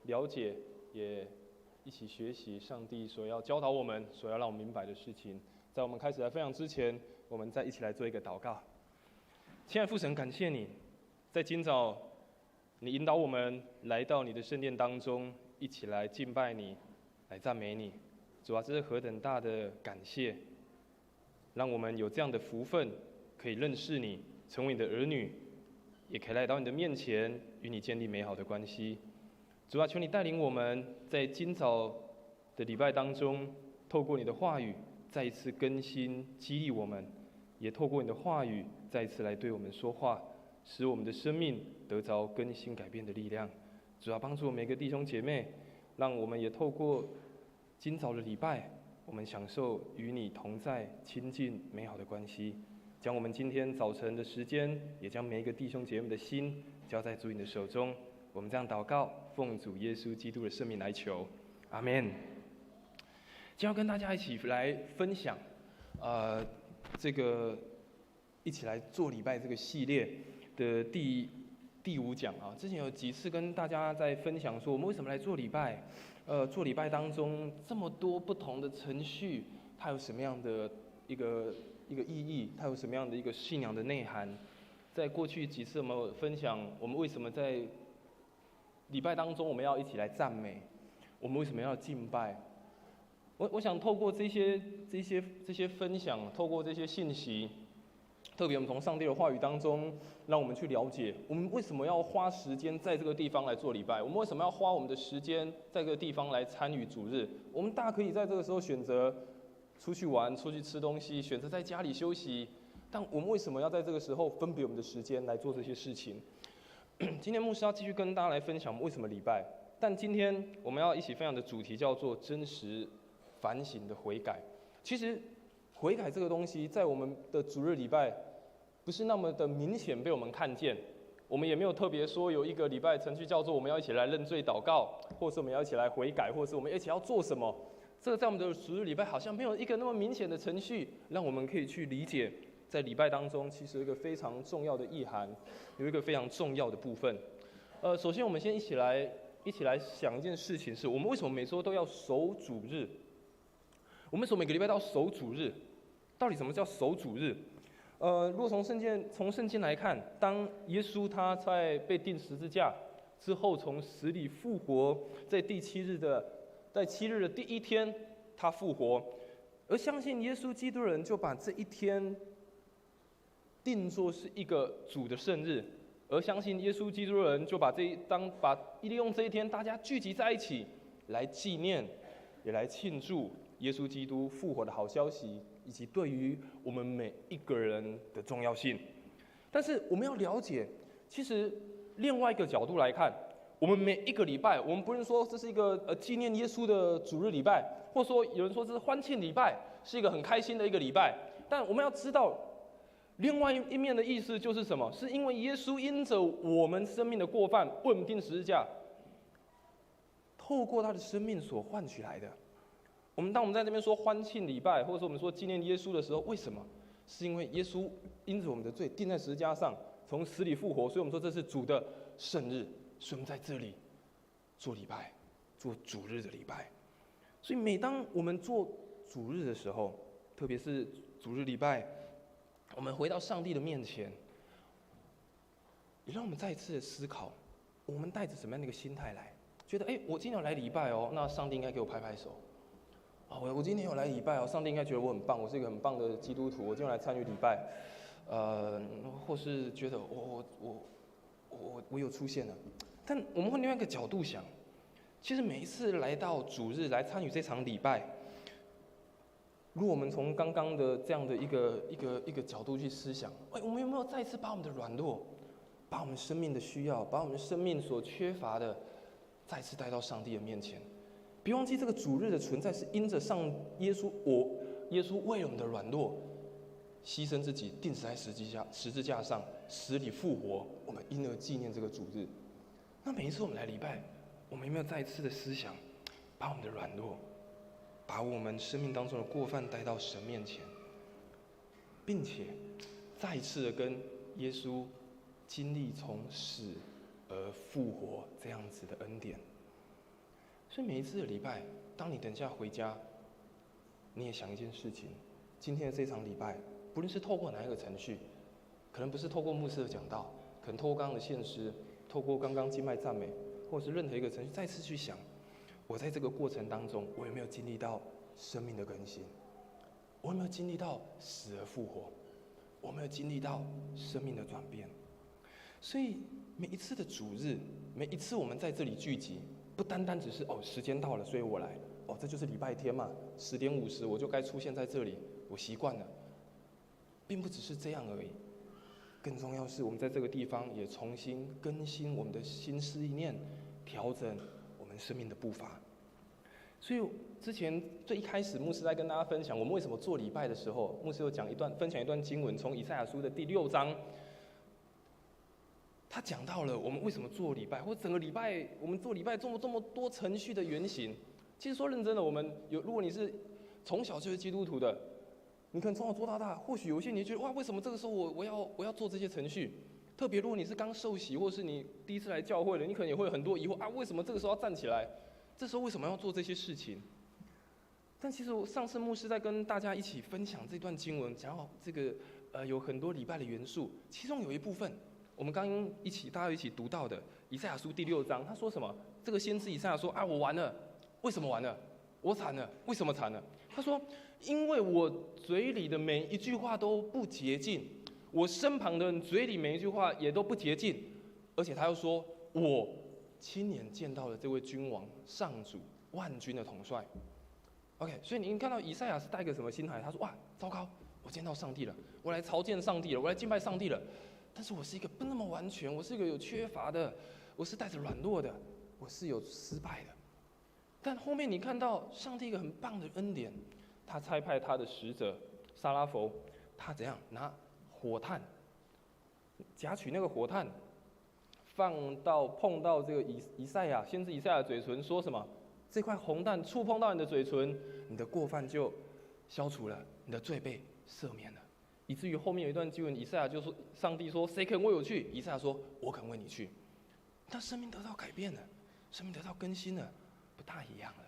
了解，也一起学习上帝所要教导我们、所要让我们明白的事情。在我们开始来分享之前，我们再一起来做一个祷告。亲爱的父神，感谢你，在今早你引导我们来到你的圣殿当中，一起来敬拜你，来赞美你。主啊，这是何等大的感谢，让我们有这样的福分，可以认识你，成为你的儿女，也可以来到你的面前，与你建立美好的关系。主啊，求你带领我们在今早的礼拜当中，透过你的话语再一次更新激励我们，也透过你的话语再一次来对我们说话，使我们的生命得着更新改变的力量。主啊，帮助每个弟兄姐妹，让我们也透过今早的礼拜，我们享受与你同在、亲近美好的关系。将我们今天早晨的时间，也将每一个弟兄姐妹的心交在主你的手中。我们这样祷告，奉主耶稣基督的圣名来求，阿们。今天要跟大家一起来分享，这个一起来做礼拜这个系列的第5讲啊。之前有几次跟大家在分享说，我们为什么来做礼拜？做礼拜当中这么多不同的程序，它有什么样的一个意义？它有什么样的一个信仰的内涵？在过去几次我们有分享，我们为什么在礼拜当中我们要一起来赞美？我们为什么要敬拜？我想透过这些分享，透过这些信息，特别我们从上帝的话语当中，让我们去了解，我们为什么要花时间在这个地方来做礼拜？我们为什么要花我们的时间在这个地方来参与主日？我们大可以在这个时候选择出去玩、出去吃东西，选择在家里休息。但我们为什么要在这个时候分别我们的时间来做这些事情？今天牧师要继续跟大家来分享为什么礼拜。但今天我们要一起分享的主题叫做真实反省的悔改。其实悔改这个东西，在我们的主日礼拜不是那么的明显被我们看见，我们也没有特别说有一个礼拜程序叫做我们要一起来认罪祷告，或是我们要一起来悔改，或是我们一起要做什么。这个在我们的主日礼拜好像没有一个那么明显的程序，让我们可以去理解，在礼拜当中其实有一个非常重要的意涵，有一个非常重要的部分。首先我们先一起来想一件事情，是我们为什么每周都要守主日？我们每个礼拜都要守主日，到底什么叫守主日？如果从圣经来看，当耶稣他在被钉十字架之后，从死里复活，在7日的第一天，他复活，而相信耶稣基督的人就把这一天定作是一个主的圣日，而相信耶稣基督的人就利用这一天，大家聚集在一起来纪念，也来庆祝耶稣基督复活的好消息，以及对于我们每一个人的重要性。但是我们要了解，其实另外一个角度来看，我们每一个礼拜，我们不是说这是一个纪念耶稣的主日礼拜，或者说有人说这是欢庆礼拜，是一个很开心的一个礼拜。但我们要知道，另外一面的意思就是什么？是因为耶稣因着我们生命的过犯，为我们钉十字架，透过他的生命所换取来的。当我们在这边说欢庆礼拜，或者说我们说纪念耶稣的时候，为什么？是因为耶稣因着我们的罪钉在十字架上，从死里复活，所以我们说这是主的圣日，所以我们在这里做礼拜，做主日的礼拜。所以每当我们做主日的时候，特别是主日礼拜，我们回到上帝的面前，也让我们再一次的思考，我们带着什么样的一个心态来？觉得我今天有来礼拜哦，那上帝应该给我拍拍手。我今天有来礼拜哦，上帝应该觉得我很棒，我是一个很棒的基督徒，我今天来参与礼拜。或是觉得我有出现了。但我们换另外一个角度想，其实每一次来到主日来参与这场礼拜，如果我们从刚刚的这样的一个角度去思想，我们有没有再一次把我们的软弱，把我们生命的需要，把我们生命所缺乏的，再次带到上帝的面前？别忘记这个主日的存在是因着耶稣为了我们的软弱，牺牲自己，钉死在十字架上，死里复活，我们因而纪念这个主日。那每一次我们来礼拜，我们有没有再一次的思想，把我们的软弱，把我们生命当中的过犯带到神面前，并且再一次的跟耶稣经历从死而复活这样子的恩典？所以每一次的礼拜，当你等下回家，你也想一件事情：今天的这场礼拜，不论是透过哪一个程序，可能不是透过牧师的讲道，可能透过刚刚的献诗，透过刚刚敬拜赞美，或者是任何一个程序，再次去想，我在这个过程当中，我有没有经历到生命的更新？我有没有经历到死而复活？我有没有经历到生命的转变？所以每一次的主日，每一次我们在这里聚集，不单单只是时间到了，所以我来，这就是礼拜天嘛，10:50我就该出现在这里，我习惯了，并不只是这样而已。更重要是我们在这个地方也重新更新我们的心思意念，调整我们生命的步伐。所以之前最一开始牧师在跟大家分享我们为什么做礼拜的时候，牧师有分享一段经文，从以赛亚书的第6章，他讲到了我们为什么做礼拜，或整个礼拜我们做礼拜这么多程序的原型。其实说认真的，如果你是从小就是基督徒的，你可能从小做到大，或许有些你觉得哇，为什么这个时候我要做这些程序？特别如果你是刚受洗，或是你第一次来教会了，你可能也会有很多疑惑啊，为什么这个时候要站起来？这时候为什么要做这些事情？但其实上次牧师在跟大家一起分享这段经文，讲到这个有很多礼拜的元素，其中有一部分我们刚刚大家一起读到的以赛亚书第6章，他说什么？这个先知以赛亚说啊，我完了，为什么完了？我惨了，为什么惨了？他说，因为我嘴里的每一句话都不洁净，我身旁的人嘴里每一句话也都不洁净，而且他又说，我亲眼见到了这位君王、上主、万军的统帅。OK， 所以你看到以赛亚是带个什么心态？他说：哇，糟糕，我见到上帝了，我来朝见上帝了，我来敬拜上帝了。但是我是一个不那么完全，我是一个有缺乏的，我是带着软弱的，我是有失败的。但后面你看到上帝一个很棒的恩典，他差派他的使者撒拉弗，他怎样拿火炭，夹取那个火炭，碰到这个先知以赛亚的嘴唇，说什么？这块红炭触碰到你的嘴唇，你的过犯就消除了，你的罪被赦免了。以至于后面有一段经文，以赛亚就说：上帝说，谁肯为我去？以赛亚说：我肯为你去。他生命得到改变了，生命得到更新了，不大一样了。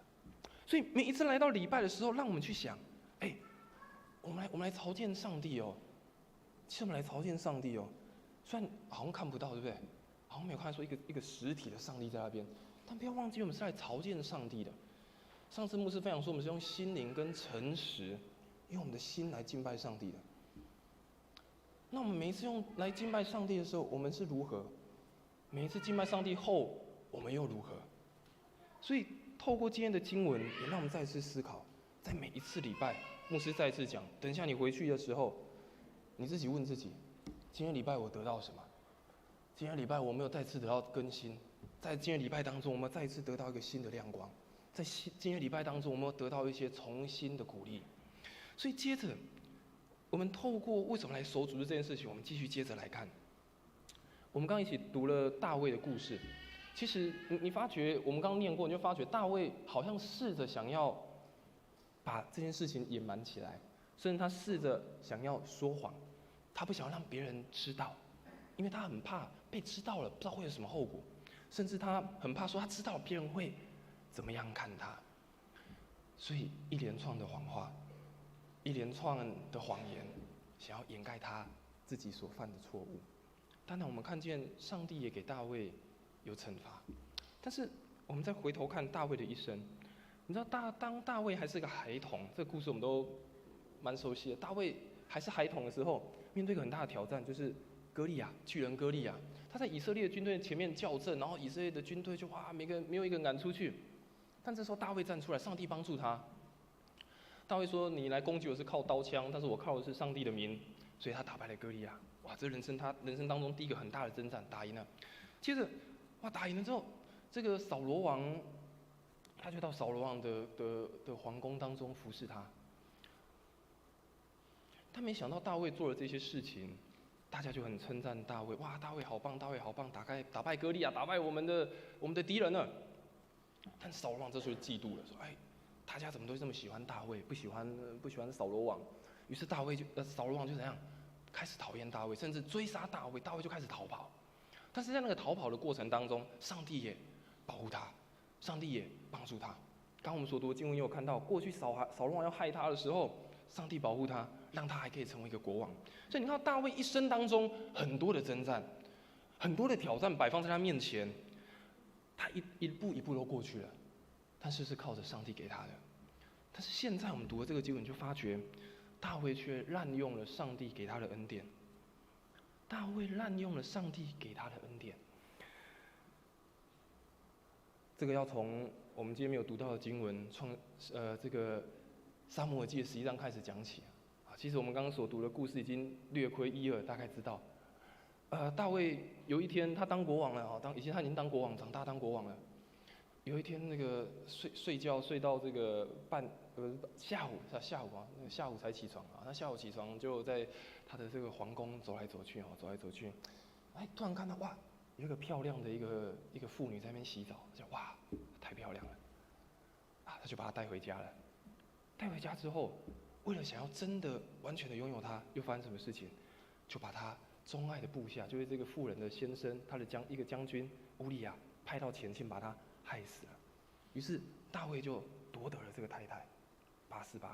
所以每一次来到礼拜的时候，让我们去想，我们来朝见上帝哦。其实我们来朝见上帝哦，虽然好像看不到，对不对？好像没有看说一个实体的上帝在那边，但不要忘记我们是来朝见上帝的。上次牧师分享说，我们是用心灵跟诚实，用我们的心来敬拜上帝的。那我们每一次用来敬拜上帝的时候，我们是如何？每一次敬拜上帝后，我们又如何？所以透过今天的经文，也让我们再次思考，在每一次礼拜，牧师再次讲，等一下你回去的时候，你自己问自己，今天礼拜我得到什么？今天礼拜我没有再次得到更新，在今天礼拜当中，我们再一次得到一个新的亮光，在今天礼拜当中，我们有得到一些重新的鼓励。所以接着，我们透过为什么来守主日这件事情，我们继续接着来看。我们刚刚一起读了大卫的故事，其实你发觉，我们刚刚念过，你就发觉大卫好像试着想要把这件事情隐瞒起来，甚至他试着想要说谎，他不想让别人知道，因为他很怕被知道了，不知道会有什么后果，甚至他很怕说他知道别人会怎么样看他，所以一连串的谎话，一连串的谎言，想要掩盖他自己所犯的错误。当然，我们看见上帝也给大卫有惩罚，但是我们再回头看大卫的一生，你知道当大卫还是个孩童，这个故事我们都蛮熟悉的。大卫还是孩童的时候，面对一个很大的挑战，就是巨人歌利亚，他在以色列军队前面校正，然后以色列的军队就没有一个人赶出去。但这时候大卫站出来，上帝帮助他。大卫说：“你来攻击我是靠刀枪，但是我靠的是上帝的名。”所以他打败了歌利亚。哇，这他人生当中第一个很大的征战打赢了。接着，打赢了之后，这个扫罗王，他就到扫罗王的皇宫当中服侍他。他没想到大卫做了这些事情，大家就很称赞大卫。哇，大卫好棒，大卫好棒，打败歌利亚，打败我们的敌人了。但扫罗王这时候嫉妒了，说：“大家怎么都这么喜欢大卫，不喜欢扫罗王？”于是扫罗王就怎样，开始讨厌大卫，甚至追杀大卫，大卫就开始逃跑。但是在那个逃跑的过程当中，上帝也保护他，上帝也帮助他。刚我们所读的经文也有看到，过去扫罗王要害他的时候，上帝保护他，让他还可以成为一个国王。所以你看到大卫一生当中很多的征战，很多的挑战摆放在他面前，他一步一步都过去了，但是是靠着上帝给他的。但是现在我们读的这个经文就发觉，大卫却滥用了上帝给他的恩典。大卫滥用了上帝给他的恩典。这个要从我们今天没有读到的经文这个撒母耳记的11章开始讲起啊。其实我们刚刚所读的故事已经略窥一二，大概知道。大卫有一天他当国王了啊，以前他已经当国王，长大当国王了。有一天那个睡觉睡到这个下午啊，那个下午才起床啊。他下午起床就在他的这个皇宫走来走去，哎，突然看到哇，有一个漂亮的一个妇女在那边洗澡，就哇，太漂亮了，啊，他就把她带回家了。带回家之后，为了想要真的完全的拥有她，又发生什么事情？就把他钟爱的部下，就是这个妇人的先生，他的一个将军乌利亚派到前线把他害死了。于是大卫就夺得了这个太太848。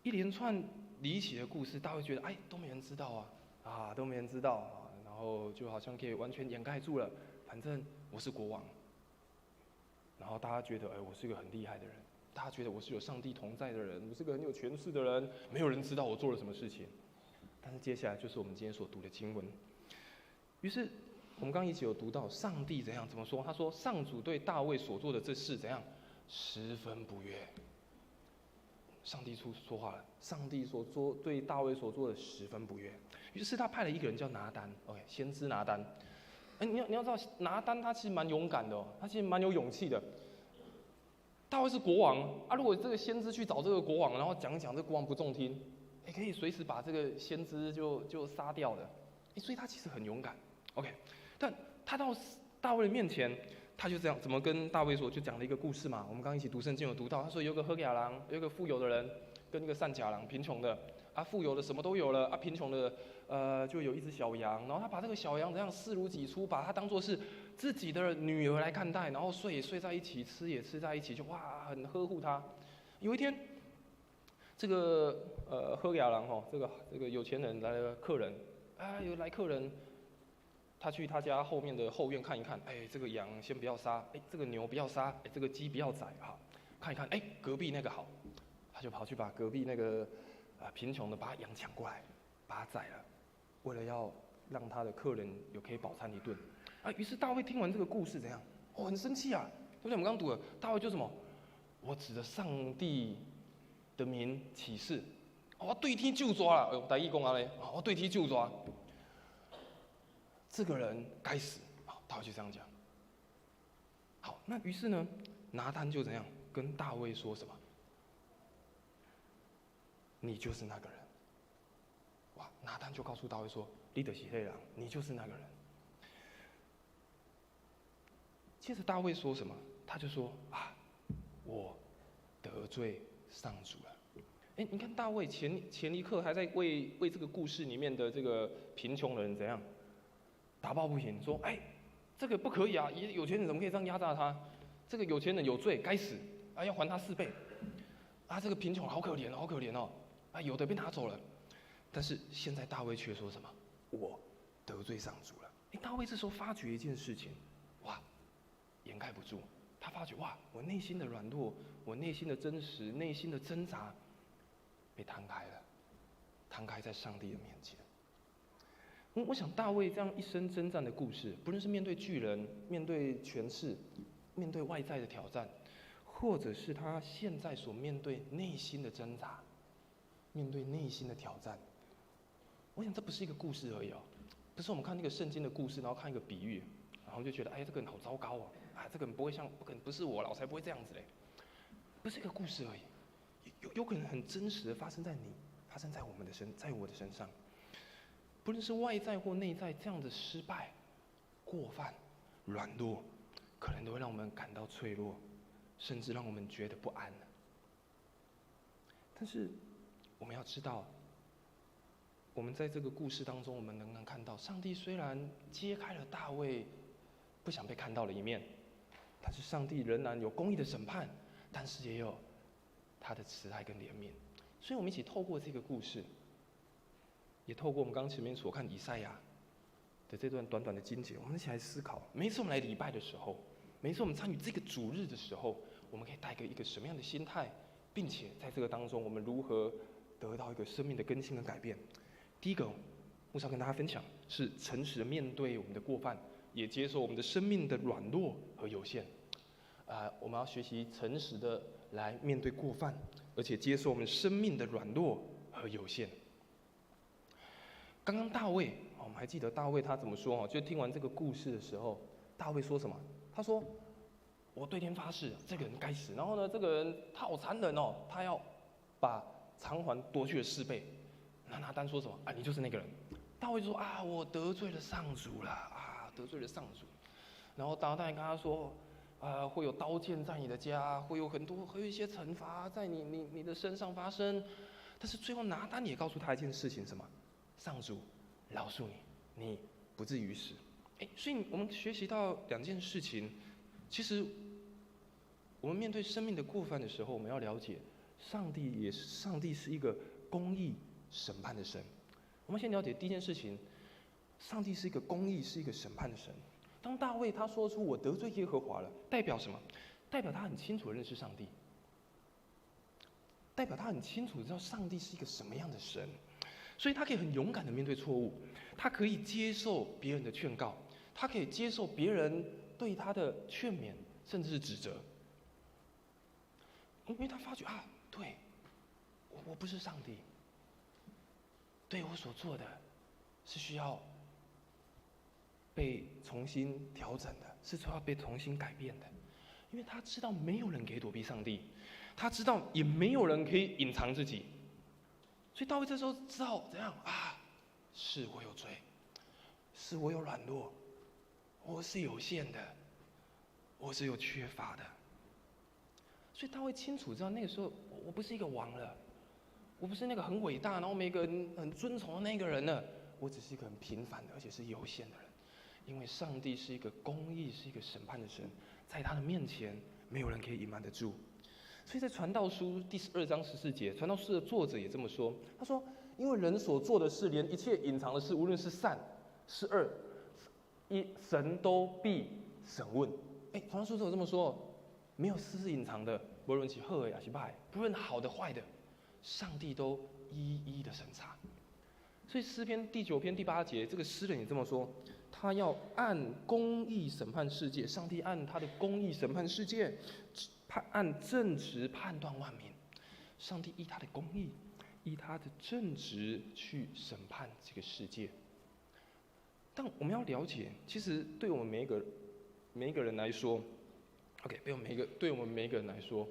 一连串离奇的故事，大卫觉得哎都没人知道啊，都没人知道啊，然后就好像可以完全掩盖住了，反正我是国王。然后大家觉得哎我是一个很厉害的人，大家觉得我是有上帝同在的人，我是个很有权势的人，没有人知道我做了什么事情。但是接下来就是我们今天所读的经文。于是我们刚刚一起有读到上帝怎样怎么说？他说上主对大卫所做的这事怎样，十分不悦。上帝说话了，上帝对大卫所做的十分不悦。于是他派了一个人叫拿单 ，OK， 先知拿单。你要知道，拿单他其实蛮勇敢的哦，他其实蛮有勇气的。大卫是国王啊，如果这个先知去找这个国王，然后讲一讲，这个国王不中听，也可以随时把这个先知就杀掉的。所以他其实很勇敢 ，OK。但他到大卫的面前，他就这样怎么跟大卫说？就讲了一个故事嘛。我们刚刚一起读圣经有读到，他说有个何亚郎，有一个富有的人跟一个善甲郎，贫穷的啊，富有的什么都有了啊，贫穷的就有一只小羊，然后他把这个小羊怎样视如己出，把它当作是自己的女儿来看待，然后睡也睡在一起，吃也吃在一起，就哇很呵护它。有一天，这个何亚郎这个有钱人来了客人啊，有来客人。他去他家后面的后院看一看，哎，这个羊先不要杀，哎，这个牛不要杀，哎，这个鸡不要宰哈，看一看，哎，隔壁那个好，他就跑去把隔壁那个贫穷的把羊抢过来，把它宰了，为了要让他的客人有可以饱餐一顿啊。于是大卫听完这个故事怎样？哦，很生气啊，对不对？我们刚读了，大卫就什么？我指着上帝的名起誓，我对天就抓了，哎，台语讲啊嘞，我对天就抓。这个人该死，大卫就这样讲。好，那于是呢，拿单就怎样跟大卫说什么？你就是那个人。哇，拿单就告诉大卫说：“你就是那个人，你就是那个人。”接着大卫说什么？他就说：“啊，我得罪上主了。”哎，你看大卫前一刻还在为这个故事里面的这个贫穷人怎样？打抱不平，说：“哎，这个不可以啊！有钱人怎么可以这样压榨他？这个有钱人有罪，该死啊！要还他4倍。啊，这个贫穷好可怜哦，好可怜哦！啊，有的被拿走了。但是现在大卫却说什么？我得罪上主了。哎，大卫这时候发觉一件事情，哇，掩盖不住。他发觉哇，我内心的软弱，我内心的真实，内心的挣扎，被摊开了，摊开在上帝的面前。我想大卫这样一生征战的故事，不论是面对巨人、面对权势、面对外在的挑战，或者是他现在所面对内心的挣扎、面对内心的挑战，我想这不是一个故事而已哦，不是我们看那个圣经的故事，然后看一个比喻，然后就觉得哎，这个人好糟糕哦，啊，这个人不会像，不可能不是我了，我才不会这样子嘞，不是一个故事而已，有可能很真实的发生在你，发生在我的身上。不论是外在或内在，这样的失败、过犯、软弱，可能都会让我们感到脆弱，甚至让我们觉得不安。但是，我们要知道，我们在这个故事当中，我们能看到，上帝虽然揭开了大卫不想被看到的一面，但是上帝仍然有公义的审判，但是也有他的慈爱跟怜悯。所以我们一起透过这个故事，也透过我们刚刚前面所看以赛亚的这段短短的经节，我们一起来思考：每一次我们来礼拜的时候，每一次我们参与这个主日的时候，我们可以带一个什么样的心态，并且在这个当中，我们如何得到一个生命的更新跟改变？第一个，牧师要跟大家分享是诚实的面对我们的过犯，也接受我们的生命的软弱和有限。我们要学习诚实的来面对过犯，而且接受我们生命的软弱和有限。刚刚大卫，我们还记得大卫他怎么说？就听完这个故事的时候，大卫说什么？他说：“我对天发誓，这个人该死。然后呢，这个人他好残忍哦，他要把偿还夺去了4倍。”那拿单说什么？你就是那个人。大卫就说：“我得罪了上主了得罪了上主。”然后拿单跟他说：“会有刀剑在你的家，会有一些惩罚在你的身上发生。”但是最后拿单也告诉他一件事情，什么？上主饶恕你，你不至于死。所以我们学习到2件事情。其实我们面对生命的过犯的时候，我们要了解，上帝是一个公义审判的神。我们先了解第一件事情，上帝是一个公义，是一个审判的神。当大卫他说出我得罪耶和华了，代表什么？代表他很清楚认识上帝，代表他很清楚知道上帝是一个什么样的神。所以他可以很勇敢的面对错误，他可以接受别人的劝告，他可以接受别人对他的劝勉，甚至是指责，因为他发觉对，我不是上帝，对我所做的是需要被重新调整的，是需要被重新改变的，因为他知道没有人可以躲避上帝，他知道也没有人可以隐藏自己。所以大卫这时候知道怎样是我有罪，是我有软弱，我是有限的，我是有缺乏的。所以大卫清楚知道那个时候我不是一个王了，我不是那个很伟大然后每个人很尊崇的那个人了，我只是一个很平凡的而且是有限的人。因为上帝是一个公义，是一个审判的神，在他的面前没有人可以隐瞒得住。所以在传道书第12章14节，传道书的作者也这么说，他说：“因为人所做的事，连一切隐藏的事，无论是善是恶，神都必审问。”传道书作者这么说，没有事是隐藏的，不论其好还是坏，不论好的坏的，上帝都一一的审查。所以诗篇第9篇第8节，这个诗人也这么说，他要按公义审判世界，上帝按他的公义审判世界，按正直判断万民。上帝依他的公义，依他的正直去审判这个世界。但我们要了解，其实对我们每一个人来说对我们每一个人来说，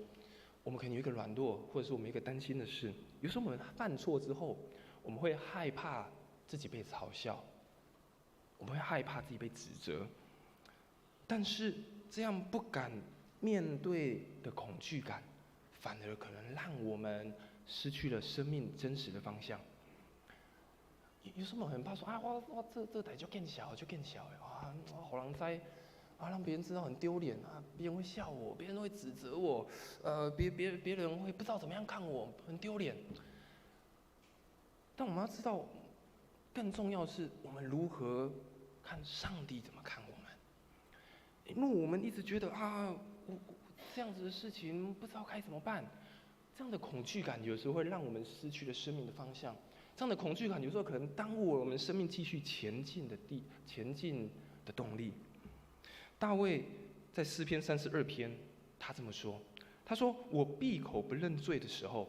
我们可能有一个软弱，或者是我们一个担心的事。有时候我们犯错之后，我们会害怕自己被嘲笑，我们会害怕自己被指责，但是这样不敢面对的恐惧感，反而可能让我们失去了生命真实的方向。有时候我们很怕说我这代就更小我好难栽让别人知道很丢脸别人会笑我，别人会指责我，别人会不知道怎么样看我，很丢脸。但我们要知道，更重要的是我们如何看上帝怎么看我们。因为我们一直觉得我这样子的事情不知道该怎么办，这样的恐惧感有时候会让我们失去了生命的方向。这样的恐惧感有时候可能耽误了我们生命继续前进的动力。大卫在诗篇32篇，他这么说：“他说我闭口不认罪的时候，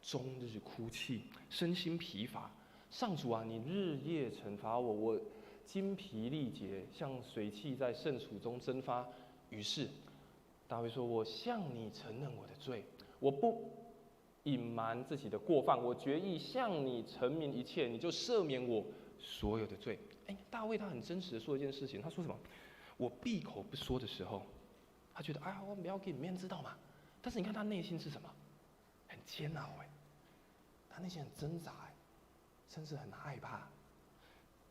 终日哭泣，身心疲乏。上主啊，你日夜惩罚我，我精疲力竭，像水汽在圣楚中蒸发。于是大卫说：我向你承认我的罪，我不隐瞒自己的过犯，我决意向你陈明一切，你就赦免我所有的罪。”大卫他很真实的说一件事情，他说什么？我闭口不说的时候，他觉得我不要给你们知道嘛。但是你看他内心是什么？很煎熬他内心很挣扎甚至很害怕。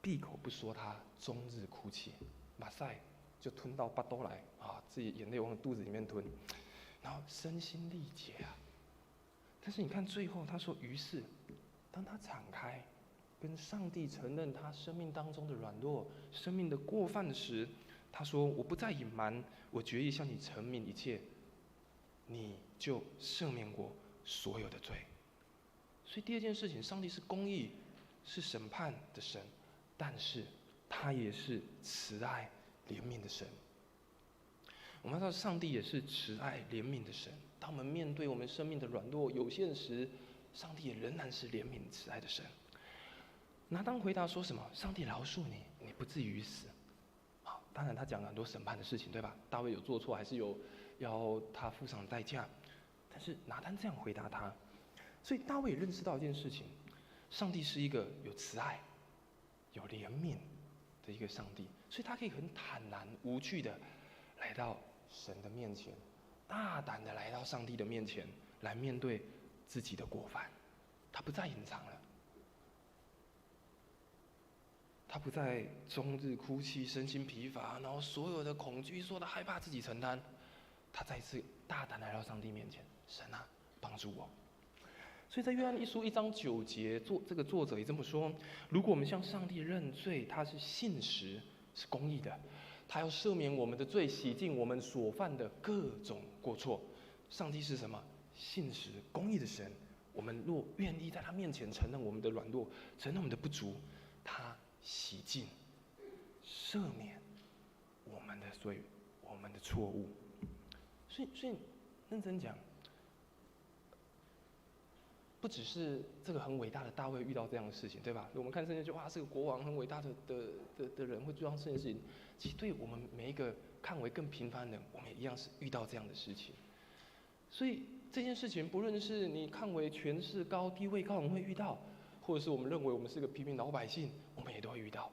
闭口不说，他终日哭泣，马赛就吞到巴兜来啊，自己眼泪往肚子里面吞，然后身心力竭啊。但是你看最后他说，于是当他敞开，跟上帝承认他生命当中的软弱、生命的过犯时，他说：“我不再隐瞒，我决意向你陈明一切，你就赦免我所有的罪。”所以第二件事情，上帝是公义、是审判的神，但是他也是慈爱、怜悯的神。我们要知道，上帝也是慈爱、怜悯的神。当我们面对我们生命的软弱、有限时，上帝也仍然是怜悯、慈爱的神。拿当回答说什么？上帝饶恕你，你不至于死。好，当然他讲了很多审判的事情，对吧？大卫有做错，还是有要他付上代价。但是拿单这样回答他，所以大卫也认识到一件事情：上帝是一个有慈爱、有怜悯的一个上帝，所以他可以很坦然无惧的来到神的面前，大胆的来到上帝的面前，来面对自己的过犯。他不再隐藏了，他不再终日哭泣、身心疲乏，然后所有的恐惧、所有的害怕自己承担。他再次大胆来到上帝面前，神啊，帮助我。所以在约翰一书1章9节，这个作者也这么说：如果我们向上帝认罪，他是信实、是公义的，他要赦免我们的罪，洗净我们所犯的各种过错。上帝是什么？信实、公义的神。我们若愿意在他面前承认我们的软弱，承认我们的不足，他洗净、赦免我们的罪、我们的错误。所以认真讲，不只是这个很伟大的大卫遇到这样的事情，对吧？我们看圣经就哇，是个国王，很伟大的人会做这样这件事情。其实对我们每一个看为更平凡的人，我们也一样是遇到这样的事情。所以这件事情，不论是你看为权势高、地位高，我们会遇到，或者是我们认为我们是个平民老百姓，我们也都会遇到。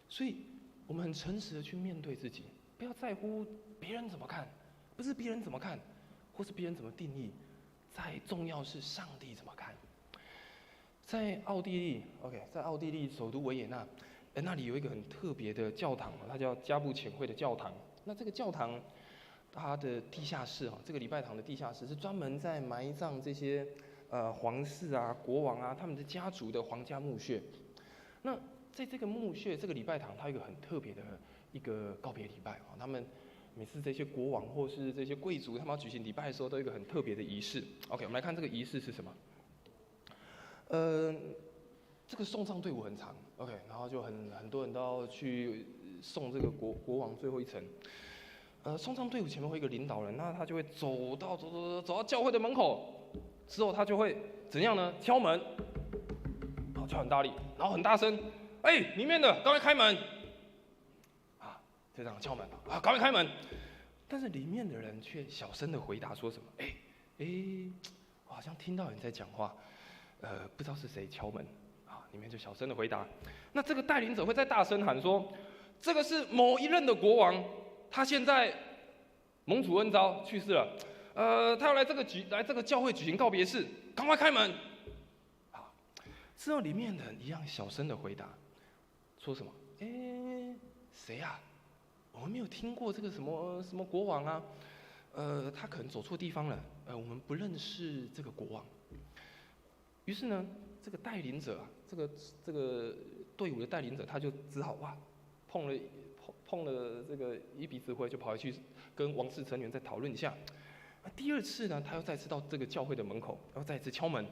所以我们很诚实的去面对自己，不要在乎别人怎么看，不是别人怎么看，或是别人怎么定义，再重要是上帝怎么看。在奥地利首都维也纳，那里有一个很特别的教堂，它叫加布遣会的教堂。那这个教堂，它的地下室这个礼拜堂的地下室是专门在埋葬这些皇室啊、国王啊他们的家族的皇家墓穴。那在这个墓穴、这个礼拜堂，它有一个很特别的一个告别礼拜他们每次这些国王或是这些贵族他们要举行礼拜的时候，都有一个很特别的仪式。OK， 我们来看这个仪式是什么。这个送葬队伍很长 ，OK， 然后就很多人都要去送这个国王最后一程。送葬队伍前面会有一个领导人，那他就会走到教会的门口，之后他就会怎样呢？敲门，好，敲很大力，然后很大声，里面的赶快开门，啊，就这样敲门啊，赶快开门。但是里面的人却小声的回答说什么？我好像听到人在讲话，不知道是谁敲门啊，里面就小声的回答。那这个带领者会再大声喊说，这个是某一任的国王。他现在蒙主恩召去世了，他要来这个教会举行告别式，赶快开门。好，之后里面的人一样小声的回答，说什么？谁呀？我们没有听过这个什么国王啊，他可能走错地方了，我们不认识这个国王。于是呢，这个带领者这个队伍的带领者，他就只好碰了这个一鼻子灰，就跑回去跟王室成员再讨论一下。第二次呢，他又再次到这个教会的门口，然后再一次敲门。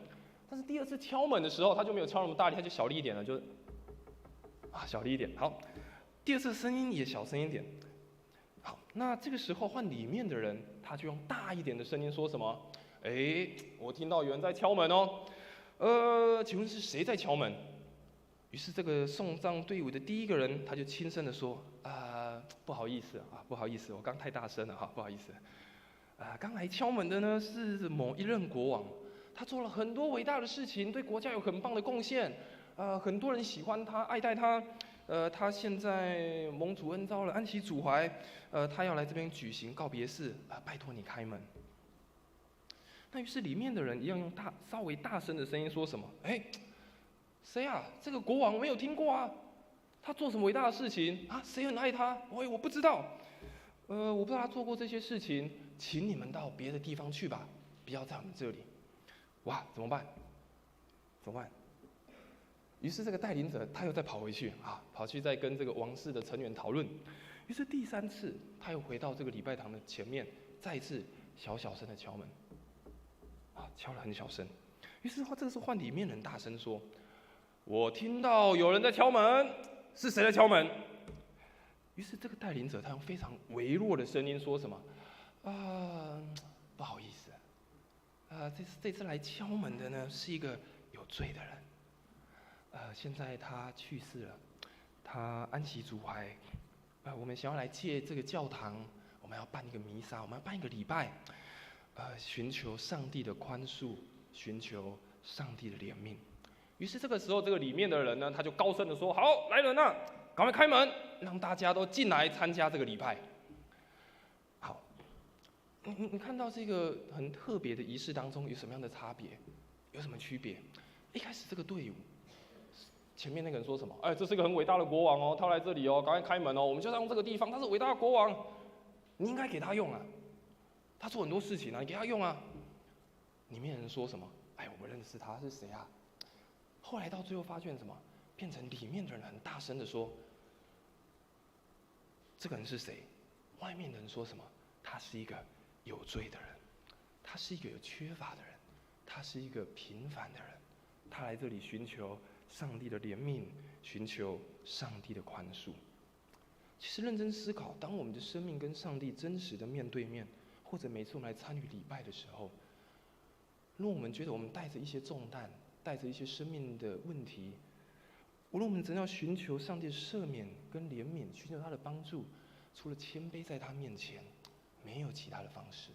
但是第二次敲门的时候，他就没有敲那么大力，他就小力一点了，就小力一点。好，第二次声音也小声一点。好，那这个时候换里面的人，他就用大一点的声音说什么？我听到有人在敲门哦。请问是谁在敲门？于是这个送葬队伍的第一个人，他就轻声的说：不好意思啊，不好意思，我刚太大声了哈，不好意思。刚来敲门的呢是某一任国王，他做了很多伟大的事情，对国家有很棒的贡献，很多人喜欢他，爱戴他。他现在蒙主恩召了，安息主怀，他要来这边举行告别式，拜托你开门。那于是里面的人一样用稍微大声的声音说什么？谁啊？这个国王没有听过啊，他做什么伟大的事情啊？谁很爱他？我不知道。我不知道他做过这些事情，请你们到别的地方去吧，不要在我们这里。哇，怎么办？怎么办？于是这个带领者他又再跑回去啊，跑去再跟这个王室的成员讨论。于是第3次，他又回到这个礼拜堂的前面，再一次小声的敲门，啊，敲了很小声。于是这个时候换里面人大声说：“我听到有人在敲门，是谁在敲门？”于是这个带领者他用非常微弱的声音说什么：“不好意思，这次来敲门的呢是一个有罪的人。现在他去世了，他安息主怀。我们想要来借这个教堂，我们要办一个弥撒，我们要办一个礼拜，寻求上帝的宽恕，寻求上帝的怜悯。”于是这个时候，这个里面的人呢，他就高声的说：“好，来人啊，赶快开门，让大家都进来参加这个礼拜。”好，你看到这个很特别的仪式当中有什么样的差别？有什么区别？一开始这个队伍，前面那个人说什么？这是一个很伟大的国王哦，他来这里哦，赶快开门哦，我们就要用这个地方，他是伟大的国王，你应该给他用啊，他做很多事情啊，你给他用啊。里面人说什么？我们认识他是谁啊？后来到最后发现什么？变成里面的人很大声的说：“这个人是谁？”外面的人说什么？他是一个有罪的人，他是一个有缺乏的人，他是一个平凡的人，他来这里寻求上帝的怜悯，寻求上帝的宽恕。其实认真思考，当我们的生命跟上帝真实的面对面，或者每次我们来参与礼拜的时候，如果我们觉得我们带着一些重担，带着一些生命的问题，无论我们怎样寻求上帝的赦免跟怜悯，寻求他的帮助，除了谦卑在他面前，没有其他的方式。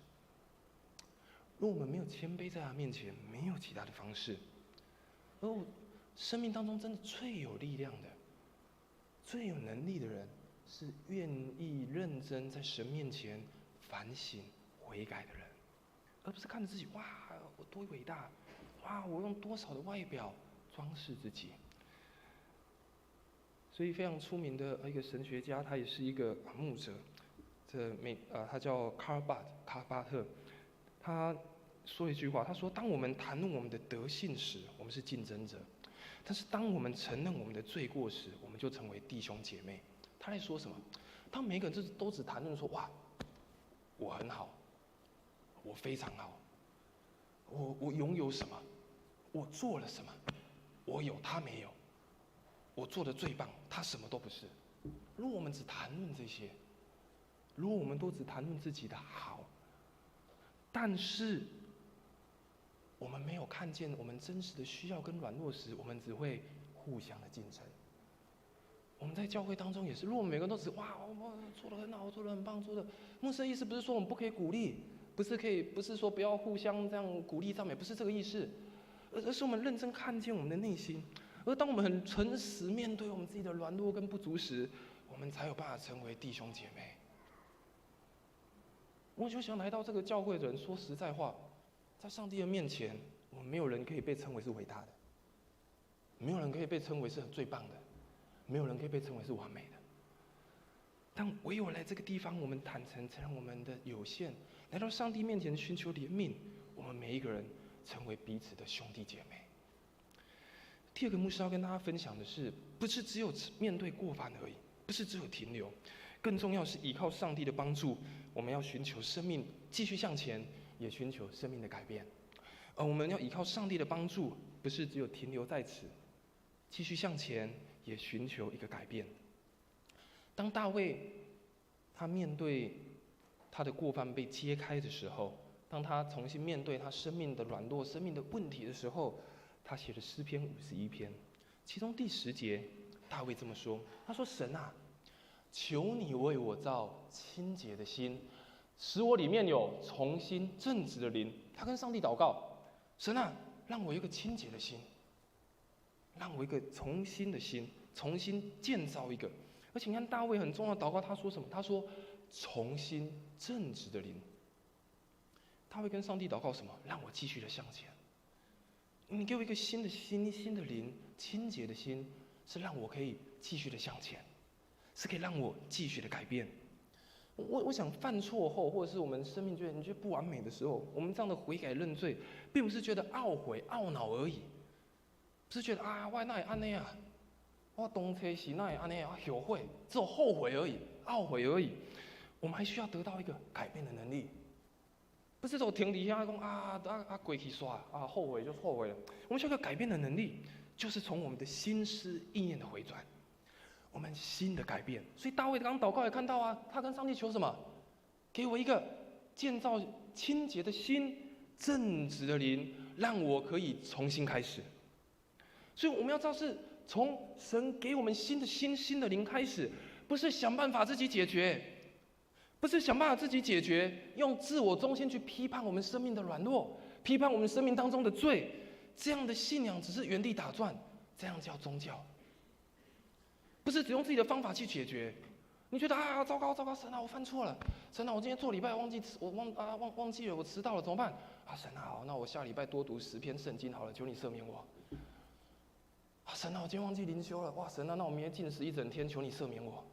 如果我们没有谦卑在他面前，没有其他的方式，而生命当中真的最有力量的、最有能力的人，是愿意认真在神面前反省悔改的人，而不是看着自己哇我多伟大，哇我用多少的外表装饰自己。所以非常出名的一个神学家，他也是一个牧者，他叫卡尔巴特，他说一句话，他说：“当我们谈论我们的德性时，我们是竞争者；但是当我们承认我们的罪过时，我们就成为弟兄姐妹。”他在说什么？当每个人都只谈论说：“哇，我很好，我非常好，我拥有什么，我做了什么，我有他没有，我做的最棒，他什么都不是。”如果我们只谈论这些，如果我们都只谈论自己的好，但是我们没有看见我们真实的需要跟软弱时，我们只会互相的竞争。我们在教会当中也是，如果我们每个人都只哇，我做得很好，做得很棒，做的，牧师的意思不是说我们不可以鼓励，不是说不要互相这样鼓励赞美，不是这个意思，而是我们认真看见我们的内心。而当我们很诚实面对我们自己的软弱跟不足时，我们才有办法成为弟兄姐妹。我就想来到这个教会的人，说实在话，在上帝的面前，我们没有人可以被称为是伟大的，没有人可以被称为是最棒的，没有人可以被称为是完美的。但唯有来这个地方，我们坦诚承认我们的有限，来到上帝面前寻求怜悯，我们每一个人成为彼此的兄弟姐妹。第二个牧师要跟大家分享的是，不是只有面对过犯而已，不是只有停留，更重要是依靠上帝的帮助，我们要寻求生命继续向前，也寻求生命的改变。我们要依靠上帝的帮助，不是只有停留在此，继续向前，也寻求一个改变。当大卫他面对他的过犯被揭开的时候，当他重新面对他生命的软弱、生命的问题的时候，他写了诗篇51篇，其中第10节，大卫这么说：“他说，神啊，求你为我造清洁的心，使我里面有重新正直的灵。”他跟上帝祷告：“神啊，让我有一个清洁的心，让我一个重新的心，重新建造一个。”而且你看大卫很重要的祷告，他说什么？他说：“重新正直的灵。”大卫跟上帝祷告什么？让我继续的向前。你给我一个新的心、新的灵、清洁的心，是让我可以继续的向前，是可以让我继续的改变。我想犯错后，或者是我们生命觉得不完美的时候，我们这样的悔改认罪，并不是觉得懊悔懊恼而已，不是觉得啊我那也安那啊，我当初是那也安那啊后悔，只有后悔而已，懊悔而已。我们还需要得到一个改变的能力，不是说停底下讲过去刷啊后悔就后悔了。我们需要一个改变的能力，就是从我们的心思意念的回转。我们心的改变，所以大卫刚刚祷告也看到啊，他跟上帝求什么？给我一个建造清洁的心、正直的灵，让我可以重新开始。所以我们要知道，是从神给我们新的心、新的灵开始，不是想办法自己解决，不是想办法自己解决，用自我中心去批判我们生命的软弱，批判我们生命当中的罪，这样的信仰只是原地打转，这样叫宗教。不是只用自己的方法去解决，你觉得啊糟糕，神啊我犯错了，神啊我今天做礼拜忘记了我迟到了怎么办？啊神啊好，那我下礼拜多读10篇圣经好了，求你赦免我。啊神啊我今天忘记灵修了，哇神啊那我明天禁食1整天，求你赦免我。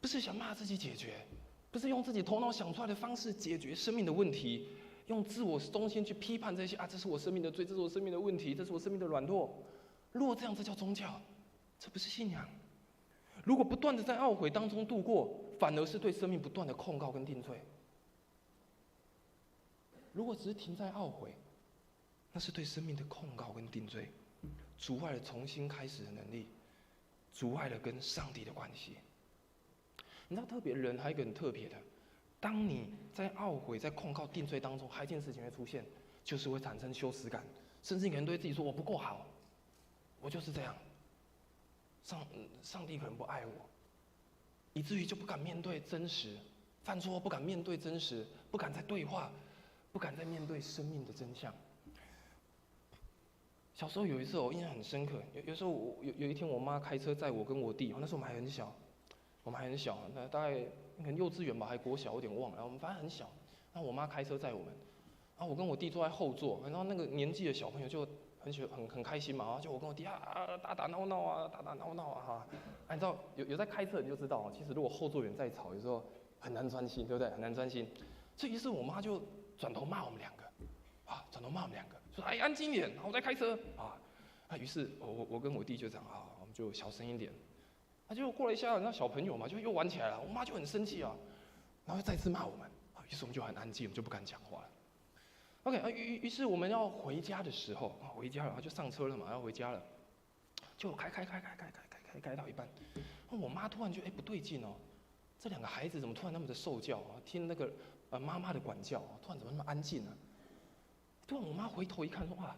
不是想办法自己解决，不是用自己头脑想出来的方式解决生命的问题，用自我中心去批判这些啊这是我生命的罪，这是我生命的问题，这是我生命的软弱。如果这样，这叫宗教，这不是信仰。如果不断的在懊悔当中度过，反而是对生命不断的控告跟定罪。如果只是停在懊悔，那是对生命的控告跟定罪，阻碍了重新开始的能力，阻碍了跟上帝的关系。你知道，特别人还有一个很特别的，当你在懊悔、在控告、定罪当中，还有一件事情会出现，就是会产生羞耻感，甚至你可能对自己说：“我不够好。”我就是这样，上帝可能不爱我，以至于就不敢面对真实，犯错不敢面对真实，不敢再对话，不敢再面对生命的真相。小时候有一次我印象很深刻，有时候有一天我妈开车载我跟我弟，那时候我们还很小，那大概可能幼稚园吧，还国小，有点忘了，我们反正很小。然后我妈开车载我们，然后我跟我弟坐在后座，然后那个年纪的小朋友就很开心嘛，然后就我跟我弟打打闹闹啊哈，你知道有在开车你就知道，其实如果后座员在吵，有时候很难专心，对不对？很难专心。所以于是我妈就转头骂我们两个，说哎安静一点，我在开车啊。于是我跟我弟就这样啊，我们就小声一点。结果过了一下，那小朋友嘛就又玩起来了，我妈就很生气啊，然后再次骂我们，于是我们就很安静，我们就不敢讲话了。OK， 于是我们要回家的时候，回家了，就上车了嘛，要回家了，就开到一半，我妈突然觉得不对劲哦，这两个孩子怎么突然那么的受教啊？听那个妈妈的管教，突然怎么那么安静呢？突然我妈回头一看说哇，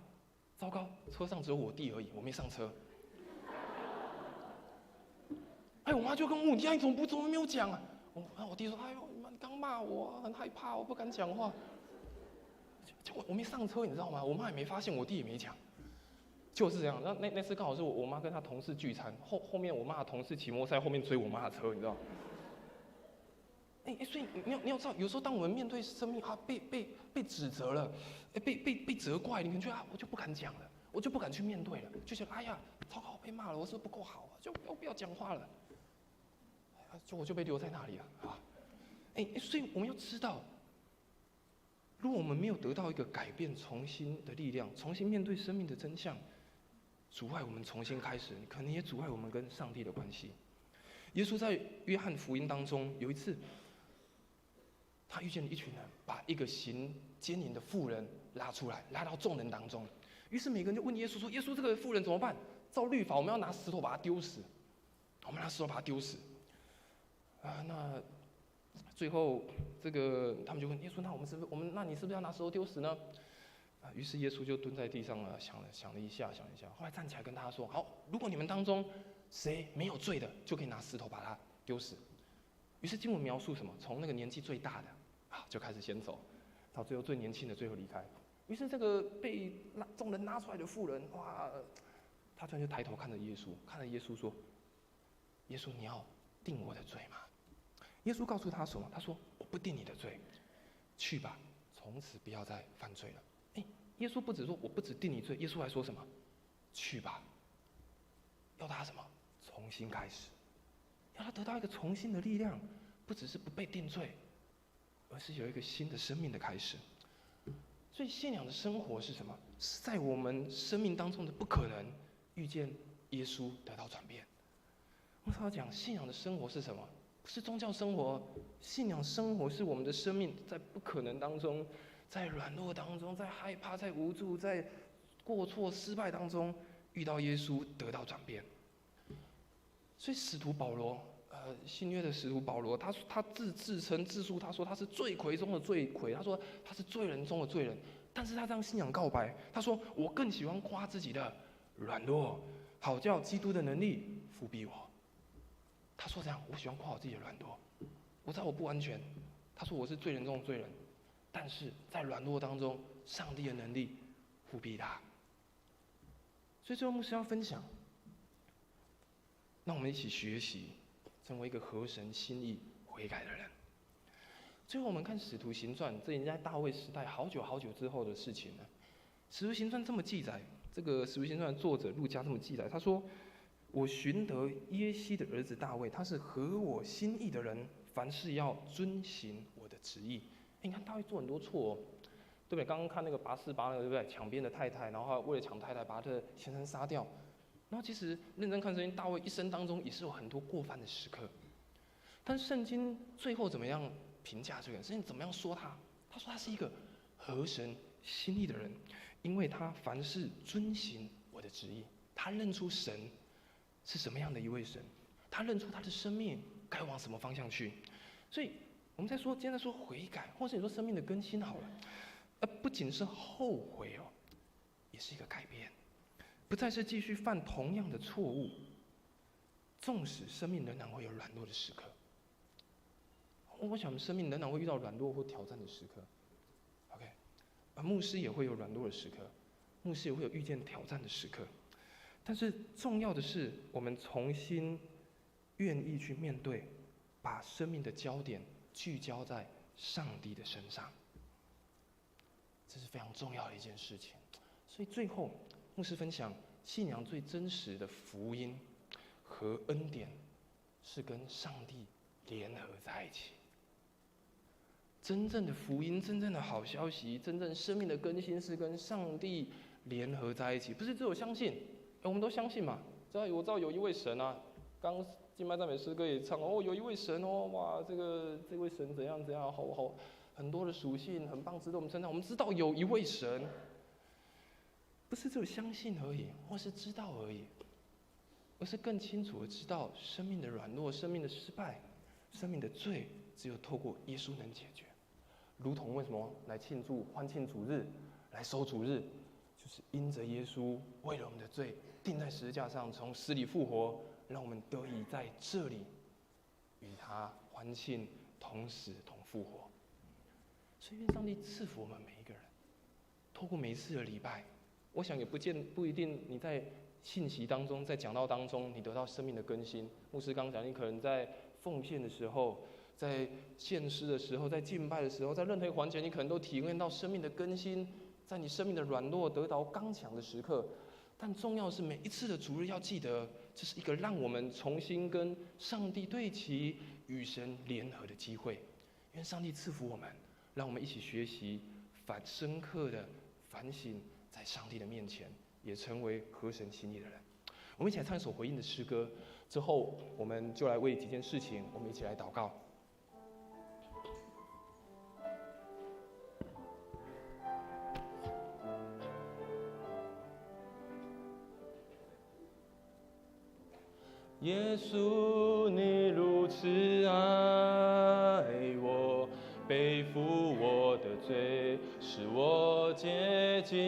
糟糕，车上只有我弟而已，我没上车。我妈就跟我弟你怎么没有讲啊？我弟说哎呦你刚骂我，很害怕，我不敢讲话。我没上车，你知道吗？我妈也没发现，我弟也没讲，就是这样。那次刚好是我妈跟她同事聚餐，后面我妈的同事骑摩托车在后面追我妈的车，你知道？所以你要知道，有时候当我们面对生命被指责了，被责怪，你可能觉得我就不敢讲了，我就不敢去面对了，就觉得哎呀糟糕被骂了，我是不是不够好，就不要讲话了，我就被留在那里了啊！所以我们要知道。如果我们没有得到一个改变、重新的力量，重新面对生命的真相，阻碍我们重新开始，可能也阻碍我们跟上帝的关系。耶稣在约翰福音当中有一次，他遇见了一群人，把一个行奸淫的妇人拉出来，拉到众人当中。于是每个人就问耶稣说：“耶稣，这个妇人怎么办？照律法，我们要拿石头把她丢死。我们拿石头把她丢死。”那最后，这个他们就问耶稣：“那那你是不是要拿石头丢死呢？”于是耶稣就蹲在地上想了一下，后来站起来跟大家说：“好，如果你们当中谁没有罪的，就可以拿石头把他丢死。”于是经文描述什么？从那个年纪最大的就开始先走，到最后最年轻的最后离开。于是这个被众人拉出来的妇人，哇，他突然就抬头看着耶稣，说：“耶稣，你要定我的罪吗？”耶稣告诉他什么？他说：“我不定你的罪，去吧，从此不要再犯罪了。”耶稣不只说我不只定你罪，耶稣还说什么？去吧。要他什么？重新开始，要他得到一个重新的力量，不只是不被定罪，而是有一个新的生命的开始。所以信仰的生活是什么？是在我们生命当中的不可能遇见耶稣得到转变。我常常讲，信仰的生活是什么？不是宗教生活，信仰生活是我们的生命在不可能当中，在软弱当中，在害怕，在无助，在过错失败当中遇到耶稣得到转变。所以使徒保罗，新约的使徒保罗，他自称自述，他说他是罪魁中的罪魁，他说他是罪人中的罪人。但是他这样信仰告白，他说我更喜欢夸自己的软弱，好叫基督的能力覆庇我。他说这样，我喜欢夸我自己的软弱，我知道我不完全。他说我是罪人中的罪人，但是在软弱当中，上帝的能力覆庇他。所以最后牧师要分享，让我们一起学习，成为一个合神心意、悔改的人。最后我们看《使徒行传》，这已经在大卫时代好久好久之后的事情了。《使徒行传》这么记载，这个《使徒行传》的作者路加这么记载，他说：“我寻得耶西的儿子大卫，他是合我心意的人，凡事要遵行我的旨意。”你看大卫做很多错，对不对？刚刚看那个拔示巴那个，对不对？抢别人的太太，然后为了抢太太，把他的先生杀掉。然后其实认真看圣经，大卫一生当中也是有很多过犯的时刻。但圣经最后怎么样评价这个人？圣经怎么样说他？他说他是一个合神心意的人，因为他凡事遵行我的旨意。他认出神是什么样的一位神，他认出他的生命该往什么方向去。所以我们在说，今天在说悔改，或是你说生命的更新好了，不仅是后悔哦，也是一个改变。不再是继续犯同样的错误，纵使生命仍然会有软弱的时刻。我想，生命仍然会遇到软弱或挑战的时刻。OK， 牧师也会有软弱的时刻，牧师也会有遇见挑战的时刻。但是重要的是，我们重新愿意去面对，把生命的焦点聚焦在上帝的身上，这是非常重要的一件事情。所以最后，牧师分享，信仰最真实的福音和恩典，是跟上帝联合在一起。真正的福音，真正的好消息，真正生命的更新，是跟上帝联合在一起，不是只有相信。我们都相信嘛，我知道有一位神啊。刚敬拜赞美诗歌也唱哦，有一位神哦，哇，这位神怎样怎样，好，很多的属性，很棒，值得我们称赞。我们知道有一位神。不是只有相信而已，或是知道而已，而是更清楚的知道生命的软弱、生命的失败、生命的罪，只有透过耶稣能解决。如同为什么来庆祝欢庆主日、来守主日，就是因着耶稣为了我们的罪钉在十字架上，从死里复活，让我们得以在这里与他欢庆，同死同复活。所以愿上帝赐福我们每一个人，透过每一次的礼拜。我想也不一定你在信息当中，在讲道当中，你得到生命的更新。牧师刚讲，你可能在奉献的时候，在献诗的时候，在敬拜的时候，在任何一个环节，你可能都体验到生命的更新，在你生命的软弱得到刚强的时刻。但重要的是，每一次的主日要记得，这是一个让我们重新跟上帝对齐、与神联合的机会。愿上帝赐福我们，让我们一起学习深刻的反省。在上帝的面前，也成为合神心意的人。我们一起来唱一首回应的诗歌，之后我们就来为几件事情，我们一起来祷告。耶稣，你如此爱我，背负我的罪，使我洁净。